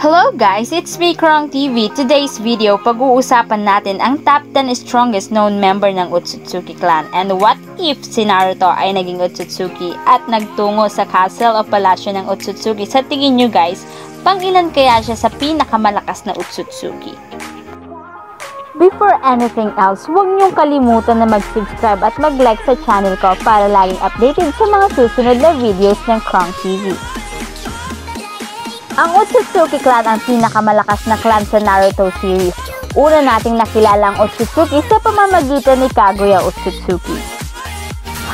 Hello guys, it's me Krong TV. Today's video, pag-uusapan natin ang top 10 strongest known member ng Otsutsuki clan. And what if si Naruto ay naging Otsutsuki at nagtungo sa castle o palasyo ng Otsutsuki? Sa tingin nyo guys, pang-ilan kaya siya sa pinakamalakas na Otsutsuki? Before anything else, huwag niyong kalimutan na mag-subscribe at mag-like sa channel ko para laging updated sa mga susunod na videos ng Krong TV. Ang Otsutsuki clan ang pinakamalakas na clan sa Naruto series. Una nating nakilala ang Otsutsuki sa pamamagitan ni Kaguya Otsutsuki.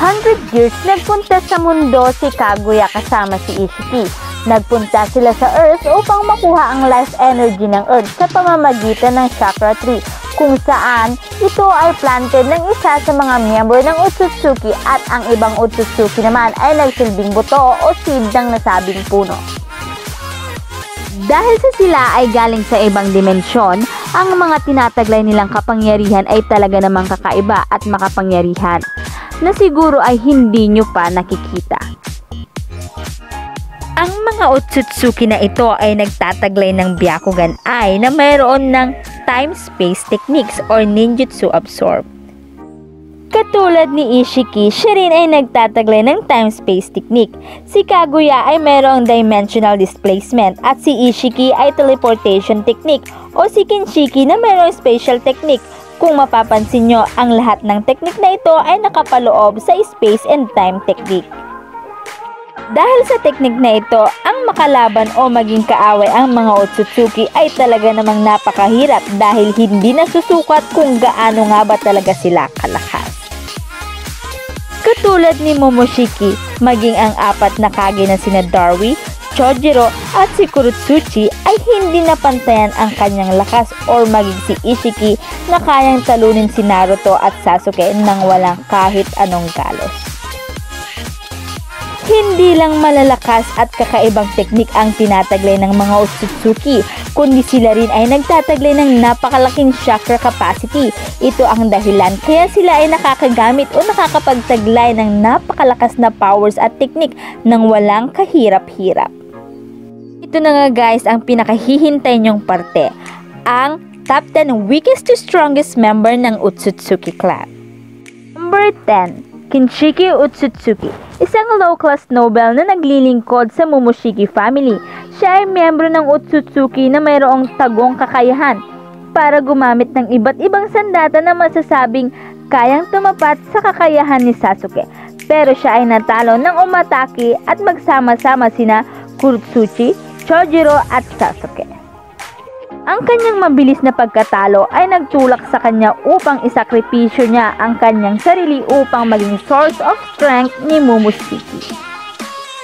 100 years nagpunta sa mundo si Kaguya kasama si Ishiki. Nagpunta sila sa Earth upang makuha ang life energy ng Earth sa pamamagitan ng Chakra Tree, kung saan ito ay planted ng isa sa mga miyembro ng Otsutsuki at ang ibang Otsutsuki naman ay nagsilbing buto o seed ng nasabing puno. Dahil sa sila ay galing sa ibang dimensyon, ang mga tinataglay nilang kapangyarihan ay talaga namang kakaiba at makapangyarihan na siguro ay hindi nyo pa nakikita. Ang mga Otsutsuki na ito ay nagtataglay ng Byakugan Eye na mayroon ng time-space techniques or ninjutsu absorb. Katulad ni Ishiki, siya rin ay nagtataglay ng time-space technique. Si Kaguya ay mayroong dimensional displacement at si Ishiki ay teleportation technique o si Kinshiki na mayroong spatial technique. Kung mapapansin nyo, ang lahat ng technique na ito ay nakapaloob sa space and time technique. Dahil sa technique na ito, ang makalaban o maging kaaway ang mga Otsutsuki ay talaga namang napakahirap dahil hindi nasusukat kung gaano nga ba talaga sila kalakas. Katulad ni Momoshiki, maging ang apat na Kage na sina Darui, Chojiro at si Kurotsuchi ay hindi napantayan ang kanyang lakas or maging si Ishiki na kayang talunin si Naruto at Sasuke nang walang kahit anong galos. Hindi lang malalakas at kakaibang teknik ang tinataglay ng mga Otsutsuki, kundi sila rin ay nagtataglay ng napakalaking chakra capacity. Ito ang dahilan kaya sila ay nakakagamit o nakakapagtaglay ng napakalakas na powers at teknik ng walang kahirap-hirap. Ito na nga guys ang pinakahihintay nyong parte, ang top 10 weakest to strongest member ng Otsutsuki clan. Number 10. Kinshiki Otsutsuki, isang low-class noble na naglilingkod sa Momoshiki family. Siya ay miyembro ng Otsutsuki na mayroong tagong kakayahan para gumamit ng iba't ibang sandata na masasabing kayang tumapat sa kakayahan ni Sasuke. Pero siya ay natalo ng umatake at magsama-sama sina Kurotsuchi, Chojiro at Sasuke. Ang kanyang mabilis na pagkatalo ay nagtulak sa kanya upang isakripisyo niya ang kanyang sarili upang maging source of strength ni Momoshiki.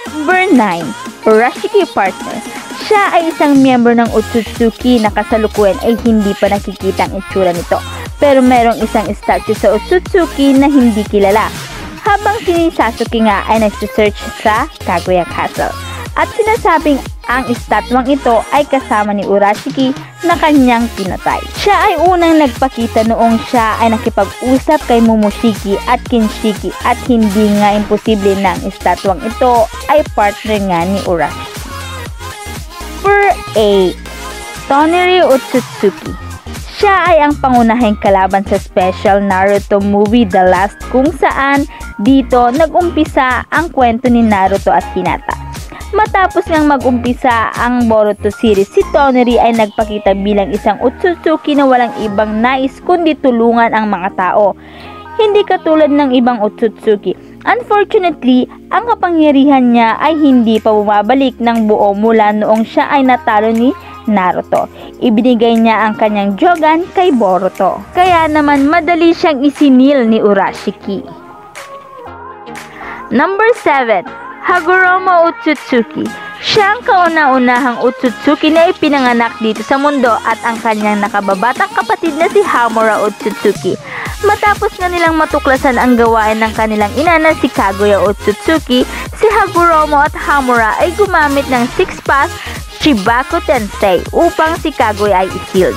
Number 9. Urashiki Partner. Siya ay isang miyembro ng Otsutsuki na kasalukuyan ay hindi pa nakikita ang itsura nito. Pero merong isang statue sa Otsutsuki na hindi kilala. Habang si Sasuke nga ay nagsisearch sa Kaguya Castle. At sinasabing ang estatwang ito ay kasama ni Urashiki na kanyang pinatay. Siya ay unang nagpakita noong siya ay nakipag-usap kay Momoshiki at Kinshiki at hindi nga imposible na ang estatwang ito ay partner nga ni Urashiki. Number 8. Toneri Otsutsuki. Siya ay ang pangunahing kalaban sa special Naruto movie The Last, kung saan dito nag-umpisa ang kwento ni Naruto at Hinata. Matapos ngang mag-umpisa ang Boruto series, si Toneri ay nagpakita bilang isang Otsutsuki na walang ibang nais kundi tulungan ang mga tao. Hindi katulad ng ibang Otsutsuki. Unfortunately, ang kapangyarihan niya ay hindi pa bumabalik ng buo mula noong siya ay natalo ni Naruto. Ibinigay niya ang kanyang Jogan kay Boruto. Kaya naman madali siyang isinil ni Urashiki. Number 7. Hagoromo Otsutsuki. Siya ang kauna-unahang Otsutsuki na ipinanganak dito sa mundo at ang kanyang nakababatang kapatid na si Hamura Otsutsuki. Matapos nga nilang matuklasan ang gawain ng kanilang ina na si Kaguya Otsutsuki, si Hagoromo at Hamura ay gumamit ng 6-path Chibaku Tensei upang si Kaguya ay i-shield.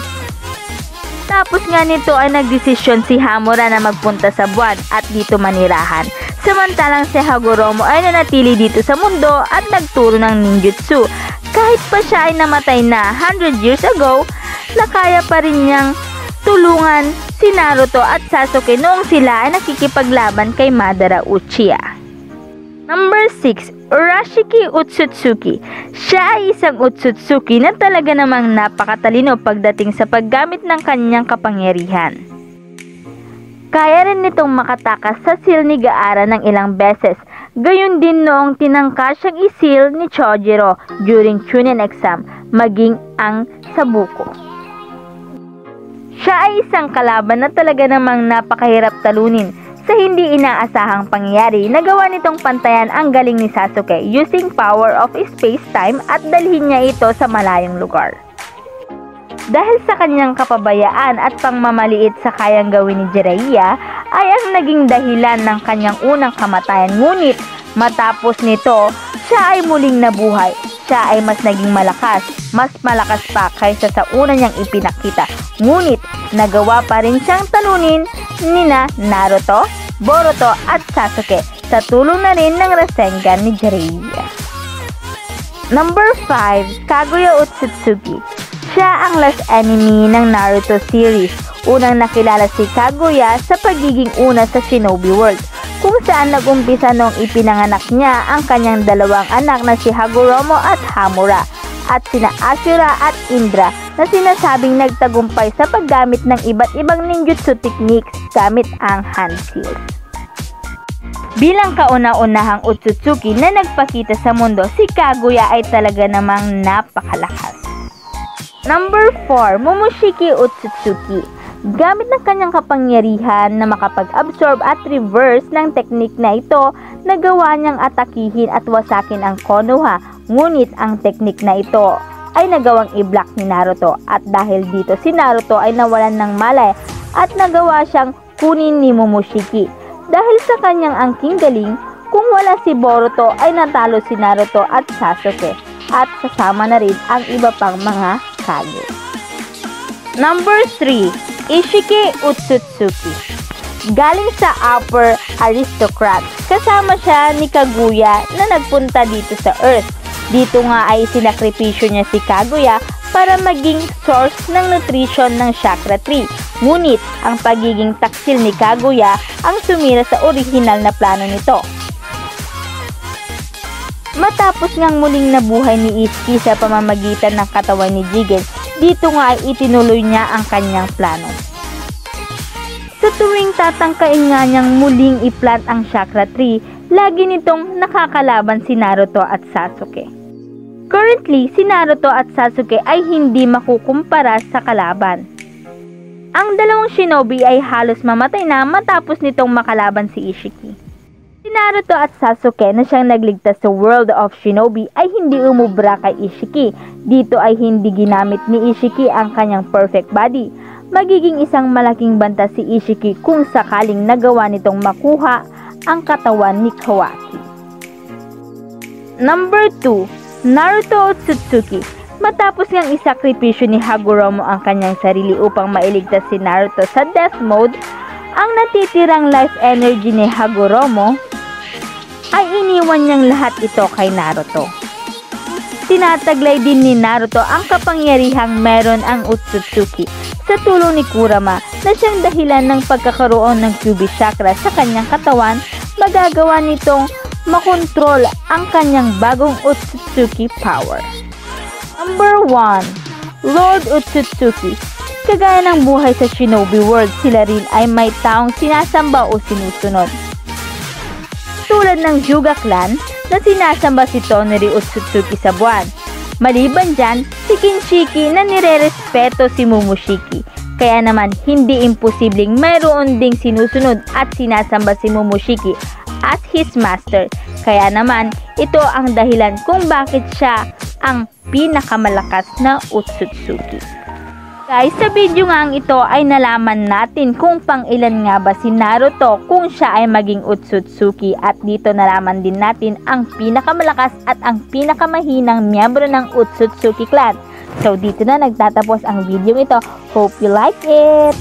Tapos nga nito ay nagdesisyon si Hamura na magpunta sa buwan at dito manirahan. Samantalang si Hagoromo ay nanatili dito sa mundo at nagturo ng ninjutsu. Kahit Kahit pa siya ay namatay na 100 years ago, nakaya pa rin niyang tulungan si Naruto at Sasuke noong sila ay nakikipaglaban kay Madara Uchiha. Number 6. Urashiki Otsutsuki. Siya ay isang Otsutsuki na talaga namang napakatalino pagdating sa paggamit ng kanyang kapangyarihan. Kaya rin nitong makatakas sa seal ni Gaara ng ilang beses, gayon din noong tinangka siyang i-seal ni Chojiro during Chunin exam, maging ang Sabuko. Siya ay isang kalaban na talaga namang napakahirap talunin. Sa hindi inaasahang pangyayari, nagawa nitong pantayan ang galing ni Sasuke using power of space-time at dalhin niya ito sa malayong lugar. Dahil sa kanyang kapabayaan at pangmamaliit sa kayang gawin ni Jiraiya, ay ang naging dahilan ng kanyang unang kamatayan. Ngunit matapos nito, siya ay muling nabuhay. Siya ay mas naging malakas pa kaysa sa una niyang ipinakita. Ngunit nagawa pa rin siyang talunin nina Naruto, Boruto at Sasuke sa tulong na rin ng Rasengan ni Jiraiya. Number 5. Kaguya Otsutsuki. Siya ang last enemy ng Naruto series. Unang nakilala si Kaguya sa pagiging una sa Shinobi World, kung saan nagumpisa noong ipinanganak niya ang kanyang dalawang anak na si Hagoromo at Hamura, at sina Ashura at Indra na sinasabing nagtagumpay sa paggamit ng iba't ibang ninjutsu techniques gamit ang hand seals. Bilang kauna-unahang Otsutsuki na nagpakita sa mundo, si Kaguya ay talaga namang napakalakas. Number 4. Momoshiki Otsutsuki. Gamit ng kanyang kapangyarihan na makapag-absorb at reverse ng teknik na ito, nagawa niyang atakihin at wasakin ang Konoha. Ngunit ang teknik na ito ay nagawang i-block ni Naruto, at dahil dito si Naruto ay nawalan ng malay at nagawa siyang kunin ni Momoshiki. Dahil sa kanyang angking galing, kung wala si Boruto ay natalo si Naruto at Sasuke, at kasama na rin ang iba pang mga Kage. Number 3. Ishiki Otsutsuki. Galing sa Upper Aristocrat, kasama siya ni Kaguya na nagpunta dito sa Earth. Dito nga ay sinakripisyo niya si Kaguya para maging source ng nutrition ng Chakra Tree. Ngunit ang pagiging taksil ni Kaguya ang sumira sa orihinal na plano nito. Matapos ngang muling nabuhay ni Ishiki sa pamamagitan ng katawan ni Jigen, dito nga ay itinuloy niya ang kanyang plano. Sa tuwing tatangkain nga niyang muling i-plant ang Chakra Tree, lagi nitong nakakalaban si Naruto at Sasuke. Currently, si Naruto at Sasuke ay hindi makukumpara sa kalaban. Ang dalawang shinobi ay halos mamatay na matapos nitong makalaban si Ishiki. Si Naruto at Sasuke na siyang nagligtas sa World of Shinobi ay hindi umubra kay Ishiki. Dito ay hindi ginamit ni Ishiki ang kanyang perfect body. Magiging isang malaking banta si Ishiki kung sakaling nagawa nitong makuha ang katawan ni Kawaki. Number 2. Naruto Otsutsuki. Matapos ngang isakripisyo ni Hagoromo ang kanyang sarili upang mailigtas si Naruto sa death mode, ang natitirang life energy ni Hagoromo ay iniwan niyang lahat ito kay Naruto. Tinataglay din ni Naruto ang kapangyarihang meron ang Otsutsuki sa tulong ni Kurama na siyang dahilan ng pagkakaroon ng Kyuubi Chakra sa kanyang katawan. Magagawa nitong makontrol ang kanyang bagong Otsutsuki power. Number 1. Lord Otsutsuki. Kagaya ng buhay sa Shinobi World, sila rin ay may taong sinasamba o sinusunod. Tulad ng Hyuga Clan na sinasamba si Toneri Otsutsuki sa buwan. Maliban dyan, si Kinshiki na nirerespeto si Momoshiki. Kaya naman hindi imposibleng mayroon ding sinusunod at sinasamba si Momoshiki as his master. Kaya naman ito ang dahilan kung bakit siya ang pinakamalakas na Otsutsuki. Guys, sa video nga ito ay nalaman natin kung pang-ilan nga ba si Naruto kung siya ay maging Otsutsuki, at dito nalaman din natin ang pinakamalakas at ang pinakamahinang miyembro ng Otsutsuki clan. So dito na nagtatapos ang video ito. Hope you like it!